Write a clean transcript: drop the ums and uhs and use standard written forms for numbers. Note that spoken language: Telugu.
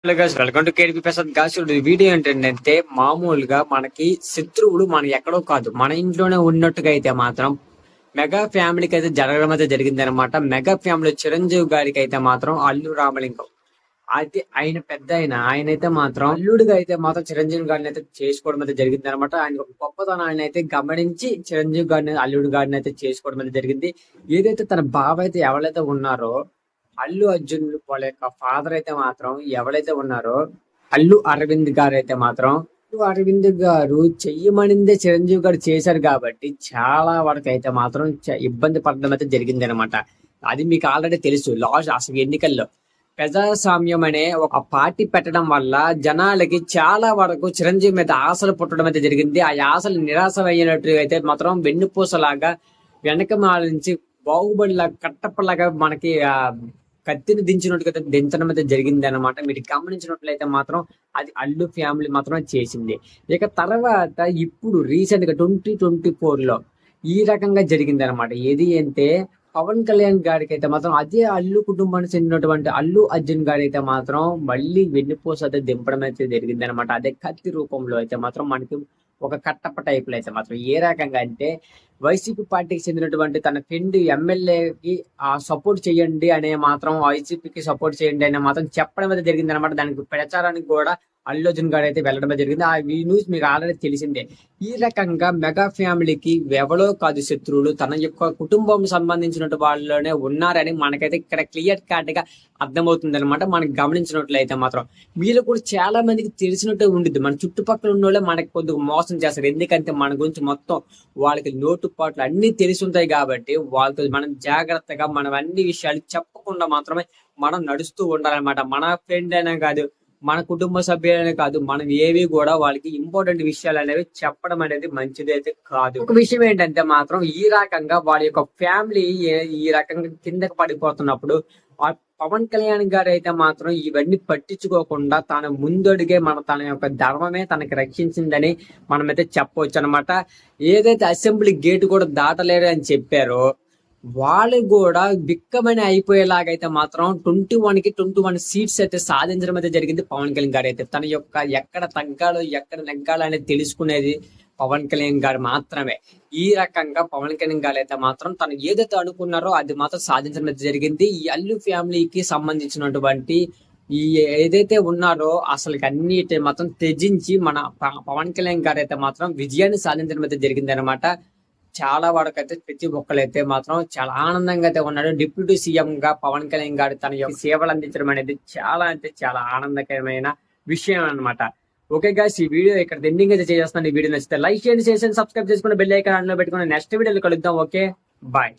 వెల్కమ్ టు కేడిపి ప్రసాద్ గాస్. వీడియో ఏంటంటే మామూలుగా మనకి శత్రువులు మన ఎక్కడో కాదు మన ఇంట్లోనే ఉన్నట్టుగా అయితే మాత్రం మెగా ఫ్యామిలీకి అయితే జరగడం అయితే జరిగింది అనమాట. మెగా ఫ్యామిలీ చిరంజీవి గారికి అయితే మాత్రం అల్లు రామలింగం అది ఆయన పెద్ద ఆయన అయితే మాత్రం అల్లుడిగా అయితే మాత్రం చిరంజీవి గారిని అయితే చేసుకోవడం అయితే జరిగింది అనమాట. ఆయన ఒక గొప్పతనాన్ని అయితే గమనించి చిరంజీవి గారిని అల్లుడి గారిని అయితే చేసుకోవడం అయితే జరిగింది. ఏదైతే తన బావ అయితే ఎవరైతే ఉన్నారో అల్లు అర్జున్ వాళ్ళ యొక్క ఫాదర్ అయితే మాత్రం ఎవరైతే ఉన్నారో అల్లు అరవింద్ గారు అయితే మాత్రం అల్లు అరవింద్ గారు చెయ్యమనిందే చిరంజీవి గారు చేశారు కాబట్టి చాలా వరకు అయితే మాత్రం ఇబ్బంది పడడం అయితే జరిగింది అనమాట. అది మీకు ఆల్రెడీ తెలుసు. లాస్ట్ అసలు ఎన్నికల్లో ప్రజాస్వామ్యం అనే ఒక పార్టీ పెట్టడం వల్ల జనాలకి చాలా వరకు చిరంజీవి మీద ఆశలు పుట్టడం అయితే జరిగింది. ఆ ఆశలు నిరాశ అయినట్టు అయితే మాత్రం వెన్నుపూసలాగా వెనకమాల నుంచి బాహుబలిలాగా కట్టప్పలాగా మనకి కత్తిని దించినట్టుగా దించడం అయితే జరిగింది అనమాట. మీరు గమనించినట్లయితే మాత్రం అది అల్లు ఫ్యామిలీ మాత్రం చేసింది. ఇక తర్వాత ఇప్పుడు రీసెంట్ గా 2024లో ఈ రకంగా జరిగింది అనమాట. ఏది అంటే పవన్ కళ్యాణ్ గారికి అయితే మాత్రం అదే అల్లు కుటుంబానికి చెందినటువంటి అల్లు అర్జున్ గారి అయితే మాత్రం మళ్ళీ వెన్నుపూస అయితే దింపడం అయితే జరిగింది అనమాట. అదే కత్తి రూపంలో అయితే మాత్రం మనకి ఒక కట్టప్ప టైప్ లో అయితే మాత్రం ఏ రకంగా అంటే వైసీపీ పార్టీకి చెందినటువంటి తన ఫ్రెండ్ ఎమ్మెల్యేకి సపోర్ట్ చేయండి అనే మాత్రం వైసీపీకి సపోర్ట్ చేయండి అనే మాత్రం చెప్పడం అయితే జరిగింది అనమాట. దానికి ప్రచారానికి కూడా అల్లు అర్జున్ గారు అయితే వెళ్ళడం జరిగింది. ఆ న్యూస్ మీకు ఆల్రెడీ తెలిసిందే. ఈ రకంగా మెగా ఫ్యామిలీకి ఎవరో కాదు శత్రువులు తన యొక్క కుటుంబం సంబంధించిన వాళ్ళలోనే ఉన్నారని మనకైతే ఇక్కడ క్లియర్ కట్ గా అర్థమవుతుంది అనమాట. మనకి గమనించినట్లయితే మాత్రం వీళ్ళు కూడా చాలా మందికి తెలిసినట్టే ఉండిద్ది. మన చుట్టుపక్కల ఉన్న వాళ్ళే మనకి కొద్దిగా మోసం చేస్తారు. ఎందుకంటే మన గురించి మొత్తం వాళ్ళకి లోటుపాట్లు అన్ని తెలిసి ఉంటాయి కాబట్టి వాళ్ళతో మనం జాగ్రత్తగా మనం అన్ని విషయాలు చెప్పకుండా మాత్రమే మనం నడుస్తూ ఉండాలన్నమాట. మన ఫ్రెండ్ అయినా కాదు, మన కుటుంబ సభ్యులనే కాదు, మనం ఏవి కూడా వాళ్ళకి ఇంపార్టెంట్ విషయాలు అనేవి చెప్పడం అనేది మంచిది అయితే కాదు. ఒక విషయం ఏంటంటే మాత్రం ఈ రకంగా వాళ్ళ యొక్క ఫ్యామిలీ ఈ రకంగా కిందకి పడిపోతున్నప్పుడు పవన్ కళ్యాణ్ గారు అయితే మాత్రం ఇవన్నీ పట్టించుకోకుండా తన ముందడుగే తన యొక్క ధర్మమే తనకి రక్షించిందని మనమైతే చెప్పవచ్చు అనమాట. ఏదైతే అసెంబ్లీ గేట్ కూడా దాటలేరు అని చెప్పారో వాళ్ళు కూడా బిక్కమని అయిపోయేలాగైతే మాత్రం 21 సీట్స్ అయితే సాధించడం అయితే జరిగింది. పవన్ కళ్యాణ్ గారు అయితే తన యొక్క ఎక్కడ తగ్గాలో ఎక్కడ నెగ్గాలో అనేది తెలుసుకునేది పవన్ కళ్యాణ్ గారు మాత్రమే. ఈ రకంగా పవన్ కళ్యాణ్ గారు అయితే మాత్రం తను ఏదైతే అనుకున్నారో అది మాత్రం సాధించడం అయితే జరిగింది. ఈ అల్లు ఫ్యామిలీకి సంబంధించినటువంటి ఈ ఏదైతే ఉన్నారో అసలు అన్నిటి మాత్రం త్యజించి మన పవన్ కళ్యాణ్ గారు అయితే మాత్రం విజయాన్ని సాధించడం అయితే జరిగింది అనమాట. చాలా వరకు అయితే ప్రతి ఒక్కరైతే మాత్రం చాలా ఆనందంగా అయితే ఉన్నాడు. డిప్యూటీ సీఎం గా పవన్ కళ్యాణ్ గారు తన యొక్క సేవలు అందించడం అనేది చాలా అంటే చాలా ఆనందకరమైన విషయం అనమాట. ఓకే గాయ్స్, ఈ వీడియో ఇక్కడ ఎండింగ్ అయితే చేస్తున్నాను. ఈ వీడియో నచ్చితే లైక్ చేయండి, సబ్స్క్రైబ్ చేసుకుని బెల్ ఐకాన్ ఆన్ లో పెట్టుకుని నెక్స్ట్ వీడియోలో కలుద్దాం. Okay, bye.